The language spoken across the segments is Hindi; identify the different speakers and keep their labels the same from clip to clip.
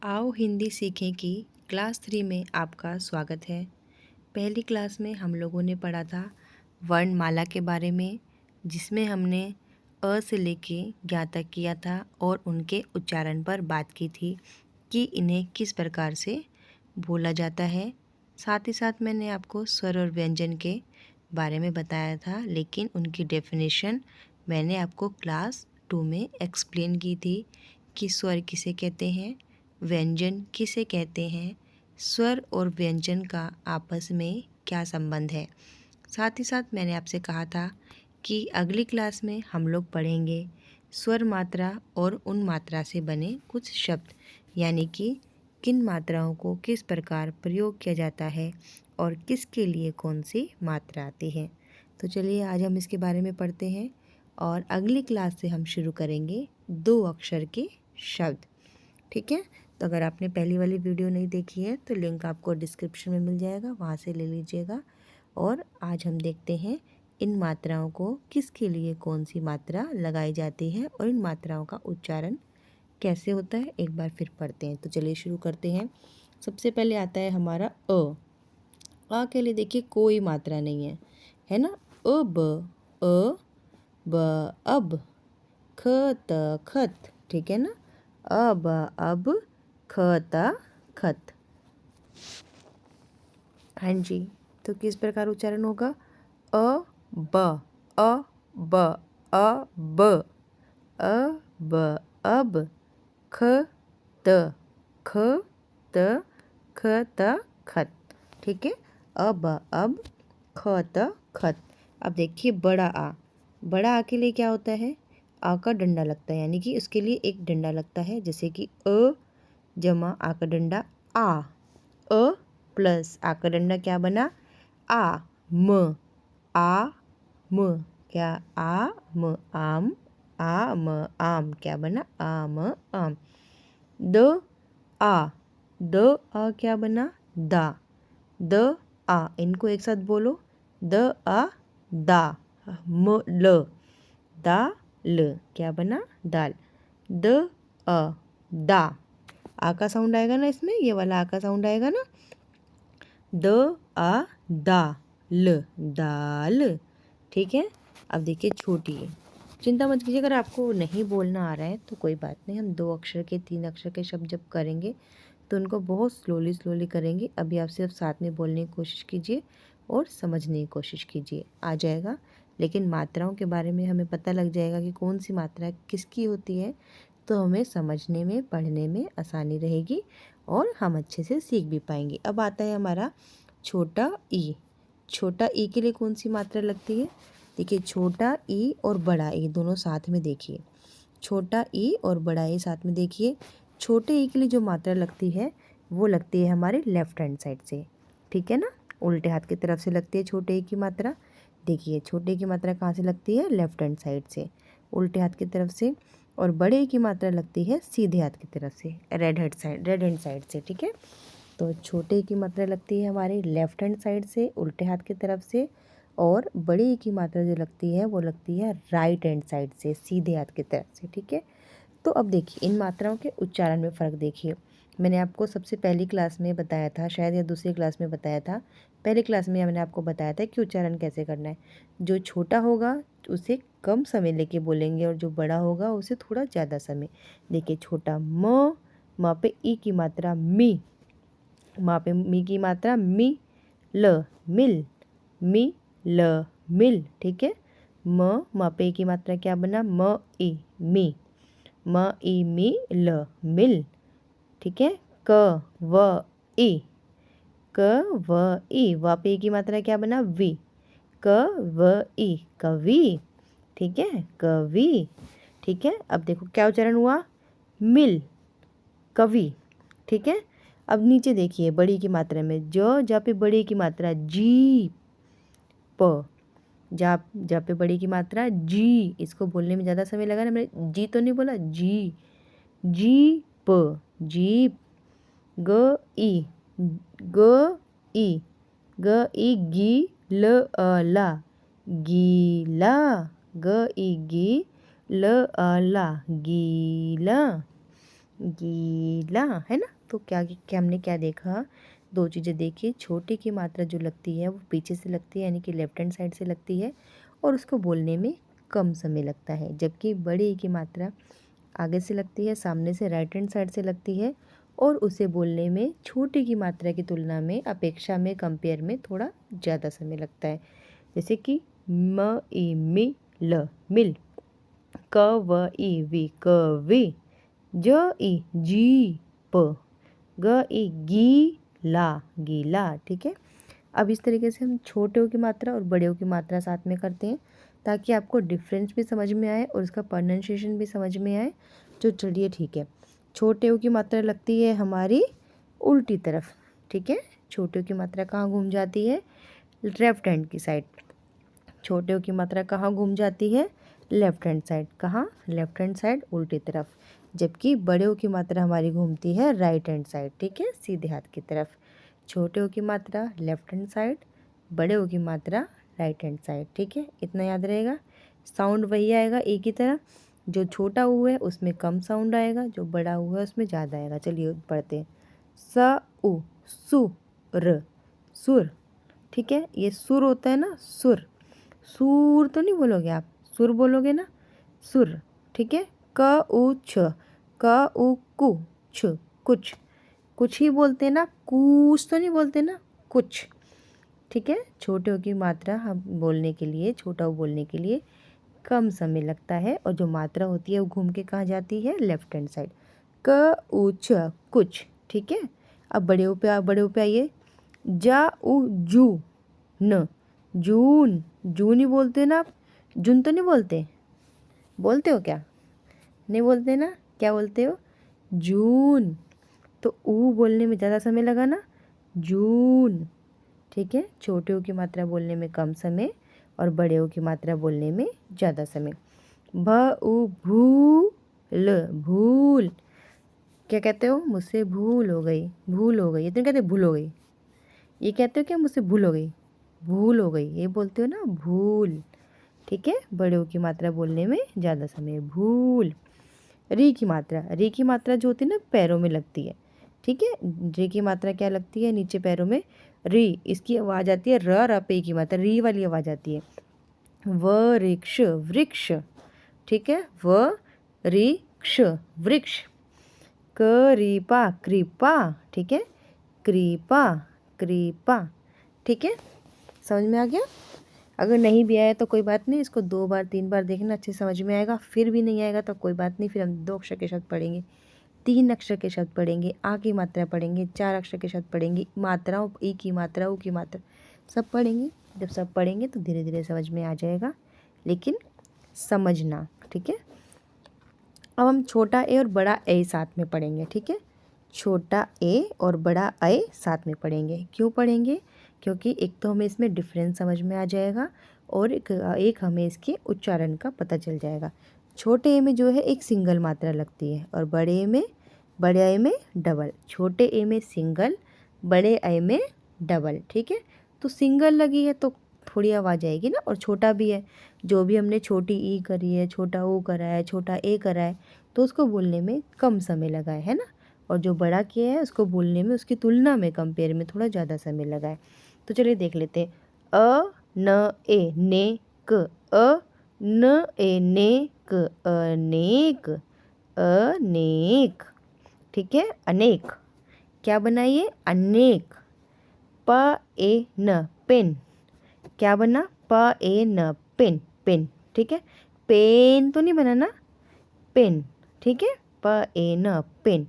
Speaker 1: आओ हिंदी सीखें की क्लास 3 में आपका स्वागत है। पहली क्लास में हम लोगों ने पढ़ा था वर्णमाला के बारे में, जिसमें हमने अ से लेके ज्ञ तक किया था और उनके उच्चारण पर बात की थी कि इन्हें किस प्रकार से बोला जाता है। साथ ही साथ मैंने आपको स्वर और व्यंजन के बारे में बताया था, लेकिन उनकी डेफिनेशन मैंने आपको क्लास 2 में एक्सप्लेन की थी कि स्वर किसे कहते हैं, व्यंजन किसे कहते हैं, स्वर और व्यंजन का आपस में क्या संबंध है। साथ ही साथ मैंने आपसे कहा था कि अगली क्लास में हम लोग पढ़ेंगे स्वर मात्रा और उन मात्रा से बने कुछ शब्द, यानी कि किन मात्राओं को किस प्रकार प्रयोग किया जाता है और किसके लिए कौन सी मात्रा आती है। तो चलिए आज हम इसके बारे में पढ़ते हैं और अगली क्लास से हम शुरू करेंगे 2 अक्षर के शब्द। ठीक है, तो अगर आपने पहली वाली वीडियो नहीं देखी है तो लिंक आपको डिस्क्रिप्शन में मिल जाएगा, वहाँ से ले लीजिएगा। और आज हम देखते हैं इन मात्राओं को किसके लिए कौन सी मात्रा लगाई जाती है और इन मात्राओं का उच्चारण कैसे होता है, एक बार फिर पढ़ते हैं। तो चलिए शुरू करते हैं। सबसे पहले आता है हमारा अ। आ के लिए देखिए कोई मात्रा नहीं है ना। अब, अ ब अब, ख त खत, ठीक है ना। अब अब, ख त खत। हाँ जी, तो किस प्रकार उच्चारण होगा। अ ब, अ ब, अ ब, अ ब अब, ख त ख त ख त खत। ठीक है, अब अब, ख त खत। अब देखिए बड़ा आ। बड़ा आ के लिए क्या होता है, आ का डंडा लगता है, यानी कि उसके लिए एक डंडा लगता है, जैसे कि अ जमा आ का डंडा आ। अ प्लस आ का डंडा क्या बना, आ म। आ म क्या, आ म आम। आ म आम क्या बना, आम आम। द आ, द आ क्या बना, दा। द आ, इनको एक साथ बोलो, द आ दा। म ल, दा ल क्या बना, दाल। द अ दा, आ का साउंड आएगा ना इसमें, ये वाला आ का साउंड आएगा ना। द आ दा ल, दाल। ठीक है, अब देखिए छोटी है। चिंता मत कीजिए, अगर आपको नहीं बोलना आ रहा है तो कोई बात नहीं, हम 2 अक्षर के 3 अक्षर के शब्द जब करेंगे तो उनको बहुत स्लोली स्लोली करेंगे। अभी आप सिर्फ साथ में बोलने की कोशिश कीजिए और समझने की कोशिश कीजिए, आ जाएगा। लेकिन मात्राओं के बारे में हमें पता लग जाएगा कि कौन सी मात्रा किसकी होती है, तो हमें समझने में पढ़ने में आसानी रहेगी और हम अच्छे से सीख भी पाएंगे। अब आता है हमारा छोटा ई। छोटा ई के लिए कौन सी मात्रा लगती है, देखिए छोटा ई और बड़ा ई दोनों साथ में देखिए। छोटा ई और बड़ा ई साथ में देखिए। छोटे ई के लिए जो मात्रा लगती है वो लगती है हमारे लेफ्ट हैंड साइड से, ठीक है ना, उल्टे हाथ की तरफ से लगती है छोटे ई की मात्रा। देखिए छोटे की मात्रा कहाँ से लगती है, लेफ्ट हैंड साइड से, उल्टे हाथ की तरफ से। और बड़े ई की मात्रा लगती है सीधे हाथ की तरफ से, रेड हैंड साइड से। ठीक है, तो छोटे की मात्रा लगती है हमारे लेफ्ट हैंड साइड से, उल्टे हाथ की तरफ से। और बड़े ई की मात्रा जो लगती है वो लगती है राइट हैंड साइड से, सीधे हाथ की तरफ से। ठीक है, तो अब देखिए इन मात्राओं के उच्चारण में फ़र्क देखिए। मैंने आपको सबसे पहली क्लास में बताया था, शायद या दूसरी क्लास में बताया था। पहली क्लास में मैंने आपको बताया था कि उच्चारण कैसे करना है। जो छोटा होगा उसे कम समय लेके बोलेंगे और जो बड़ा होगा उसे थोड़ा ज़्यादा समय। देखिए छोटा म पे ई की मात्रा मी, माँ पे मी की मात्रा मी। ल मिल, मी ल मिल। ठीक है, म पे ई की मात्रा क्या बना, म ई मी। म ई मी ल मिल। ठीक है, क व ई, क व ई, व पे ई की मात्रा क्या बना, वी। क व ई कवि। ठीक है, कवि। ठीक है, अब देखो क्या उच्चारण हुआ, मिल, कवि। ठीक है, अब नीचे देखिए बड़ी की मात्रा में, जा पे बड़ी की मात्रा जी प, जा पे बड़ी की मात्रा जी। इसको बोलने में ज़्यादा समय लगा ना, मैंने जी तो नहीं बोला, जी, जी प, जीप। ग ई, ग ई, ग ई गी ल अ ला, गीला। ग ई गी ल अ ला, गीला। गीला, है ना। तो क्या हमने क्या देखा, दो चीज़ें देखी। छोटे की मात्रा जो लगती है वो पीछे से लगती है, यानी कि लेफ्ट हैंड साइड से लगती है, और उसको बोलने में कम समय लगता है। जबकि बड़े की मात्रा आगे से लगती है, सामने से राइट हैंड साइड से लगती है, और उसे बोलने में छोटे की मात्रा की तुलना में, अपेक्षा में, कंपेयर में थोड़ा ज़्यादा समय लगता है। जैसे कि म ई मी ल मिल, क व ई वी कवि, ज ई जी प, ग ई गीला गीला। ठीक है। अब इस तरीके से हम छोटे की मात्रा और बड़े की मात्रा साथ में करते हैं, ताकि आपको डिफरेंस भी समझ में आए और उसका प्रोनाउंसिएशन भी समझ में आए। तो चलिए ठीक है। छोटे की मात्रा लगती है हमारी उल्टी तरफ। ठीक है। छोटे की मात्रा कहाँ घूम जाती है, लेफ्ट हैंड की साइड। छोटे की मात्रा कहाँ घूम जाती है, लेफ्ट हैंड साइड। कहाँ, लेफ्ट हैंड साइड, उल्टी तरफ। जबकि बड़े की मात्रा हमारी घूमती है राइट हैंड साइड। ठीक है, सीधे हाथ की तरफ। छोटे की मात्रा लेफ्ट हैंड साइड, बड़े की मात्रा राइट हैंड साइड। ठीक है, इतना याद रहेगा। साउंड वही आएगा एक ही तरह। जो छोटा हुआ है उसमें कम साउंड आएगा, जो बड़ा हुआ है उसमें ज़्यादा आएगा। चलिए पढ़ते हैं। स उ सु र, सुर। ठीक है, ये सुर होता है ना, सुर। सूर तो नहीं बोलोगे आप, सुर बोलोगे ना, सुर। ठीक है। क उ छ, क उ कु छ, कुछ। कुछ ही बोलते हैं ना, कुछ तो नहीं बोलते ना, कुछ। ठीक है। छोटे की मात्रा हम बोलने के लिए, छोटा बोलने के लिए कम समय लगता है, और जो मात्रा होती है वो घूम के कहाँ जाती है, लेफ्ट हैंड साइड। क उ छ, कुछ। ठीक है। अब बड़े पे आइए। जा उ जू न, जून। जून ही बोलते ना आप, जून तो नहीं बोलते, बोलते हो क्या, नहीं बोलते ना, क्या बोलते हो, जून। तो ऊ बोलने में ज़्यादा समय लगा ना, जून। ठीक है। छोटे की मात्रा बोलने में कम समय, और बड़े की मात्रा बोलने में ज़्यादा समय। भ उ भूल, भूल। क्या कहते हो, मुझसे भूल हो गई, भूल हो गई। ये तो नहीं कहते भूल हो गई, ये कहते हो क्या, मुझसे भूल हो गई, भूल हो गई, ये बोलते हो ना, भूल। ठीक है। बड़े की मात्रा बोलने में ज़्यादा समय, भूल। री की मात्रा जो होती है ना, पैरों में लगती है। ठीक है। री की मात्रा क्या लगती है, नीचे पैरों में। री, इसकी आवाज़ आती है र, र पे की मात्रा, री वाली आवाज़ आती है। वृक्ष, वृक्ष। ठीक है। वृक्ष, वृक्ष। कृपा, कृपा। ठीक है। कृपा, कृपा। ठीक है, समझ में आ गया। अगर नहीं भी आया तो कोई बात नहीं, इसको 2 बार 3 बार देखना, अच्छे समझ में आएगा। फिर भी नहीं आएगा तो कोई बात नहीं, फिर हम 2 अक्षर के शब्द पढ़ेंगे, 3 अक्षर के शब्द पढ़ेंगे, आ की मात्रा पढ़ेंगे, 4 अक्षर के शब्द पढ़ेंगे, मात्राओं, ई की मात्रा, ऊ की मात्रा, सब पढ़ेंगे। जब सब पढ़ेंगे तो धीरे धीरे समझ में आ जाएगा, लेकिन समझना। ठीक है। अब हम छोटा ए और बड़ा ए साथ में पढ़ेंगे। ठीक है। छोटा ए और बड़ा ए साथ में पढ़ेंगे। क्यों पढ़ेंगे, क्योंकि एक तो हमें इसमें डिफरेंस समझ में आ जाएगा, और एक हमें इसके उच्चारण का पता चल जाएगा। छोटे ए में जो है एक सिंगल मात्रा लगती है, और बड़े ए में डबल। छोटे ए में सिंगल, बड़े ए में डबल। ठीक है। तो सिंगल लगी है तो थोड़ी आवाज़ आएगी ना, और छोटा भी है, जो भी हमने छोटी ई करी है, छोटा ओ करा है, छोटा ए करा है, तो उसको बोलने में कम समय लगा है ना। और जो बड़ा किया है उसको बोलने में, उसकी तुलना में, कंपेयर में थोड़ा ज़्यादा समय लगा है। तो चलिए देख लेते हैं। अ न ए ने क, अ न ए ने क, अनेक, अनेक। ठीक है। अनेक क्या बनाइए, अनेक। प ए न पेन, क्या बना, प ए न पेन, पेन। ठीक है। पेन तो नहीं बना ना, पेन। ठीक है। प ए न पेन।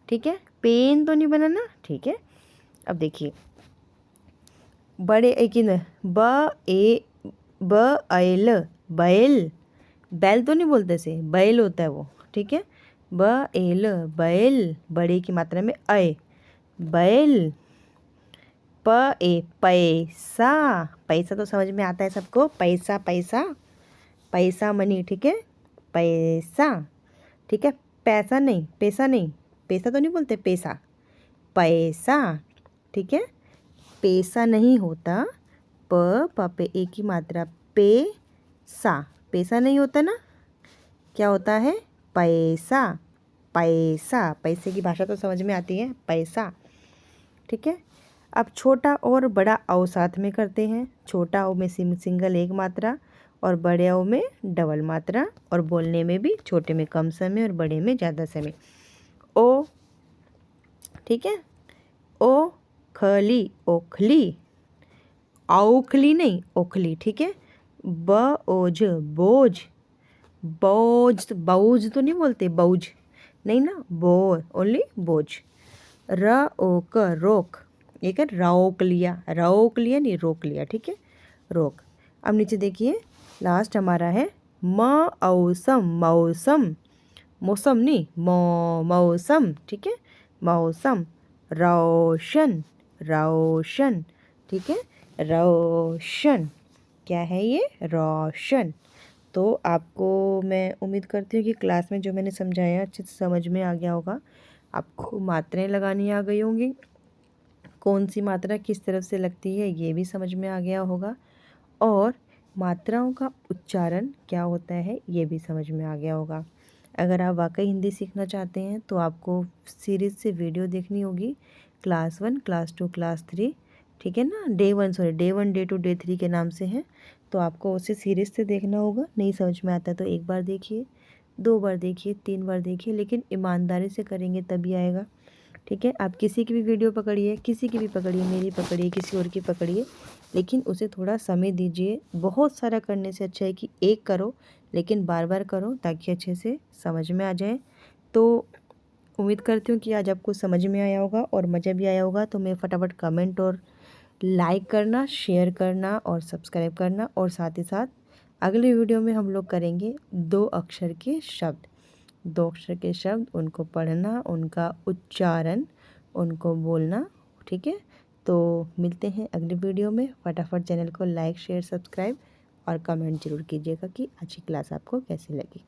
Speaker 1: ठीक है। पेन तो नहीं बना ना। ठीक है। अब देखिए, बड़े ए की न, ब एल, बैल। बैल तो नहीं बोलते से, बैल होता है वो। ठीक है। ब एल, बैल। बड़े की मात्रा में अय, बैल। प ए पैसा, पैसा तो समझ में आता है सबको, पैसा, पैसा, पैसा मनी। ठीक है। पैसा। ठीक है। पैसा नहीं, पैसा नहीं, पैसा तो नहीं बोलते, पैसा, पैसा। ठीक है। पैसा नहीं होता, पे ए की मात्रा, पे सा, पैसा नहीं होता ना, क्या होता है, पैसा। पैसा, पैसे की भाषा तो समझ में आती है, पैसा। ठीक है। अब छोटा और बड़ा औ साथ में करते हैं। छोटा औ में सिंगल एक मात्रा और बड़े औ में डबल मात्रा, और बोलने में भी छोटे में कम समय और बड़े में ज़्यादा समय। ओ, ठीक है। ओ खली, ओखली, औखली नहीं, ओखली। ठीक है। बोझ, बोझ, बोझ, बोझ तो नहीं बोलते, बोझ नहीं ना, ओनली बोझ। रोक, रोक, एक है रोक लिया, रोक लिया नहीं, रोक लिया। ठीक है, रोक। अब नीचे देखिए, लास्ट हमारा है मौसम, मौसम, मौसम नहीं, मौसम। ठीक है, मौसम। रोशन, रोशन। ठीक है, रोशन। क्या है ये? रोशन। तो आपको मैं उम्मीद करती हूँ कि क्लास में जो मैंने समझाया अच्छे से समझ में आ गया होगा। आपको मात्राएं लगानी आ गई होंगी, कौन सी मात्रा किस तरफ से लगती है ये भी समझ में आ गया होगा, और मात्राओं का उच्चारण क्या होता है ये भी समझ में आ गया होगा। अगर आप वाकई हिंदी सीखना चाहते हैं तो आपको सीरीज़ से वीडियो देखनी होगी, क्लास 1, क्लास 2, क्लास 3। ठीक है ना, day 1, sorry day 1, day 2, day 3 के नाम से है। तो आपको उसे सीरीज़ से देखना होगा। नहीं समझ में आता तो एक बार देखिए, 2 बार देखिए, 3 बार देखिए, लेकिन ईमानदारी से करेंगे तभी आएगा। ठीक है, आप किसी की भी वीडियो पकड़िए, किसी की भी पकड़िए, मेरी पकड़िए, किसी और की पकड़िए, लेकिन उसे थोड़ा समय दीजिए। बहुत सारा करने से अच्छा है कि एक करो, लेकिन बार बार करो ताकि अच्छे से समझ में आ जाए। तो उम्मीद करती हूँ कि आज आपको समझ में आया होगा और मज़ा भी आया होगा। तो मैं फटाफट कमेंट और लाइक करना, शेयर करना और सब्सक्राइब करना, और साथ ही साथ अगले वीडियो में हम लोग करेंगे 2 अक्षर के शब्द। 2 अक्षर के शब्द, उनको पढ़ना, उनका उच्चारण, उनको बोलना। ठीक है, तो मिलते हैं अगले वीडियो में। फटाफट चैनल को लाइक, शेयर, सब्सक्राइब और कमेंट जरूर कीजिएगा कि आज की क्लास आपको कैसी लगी।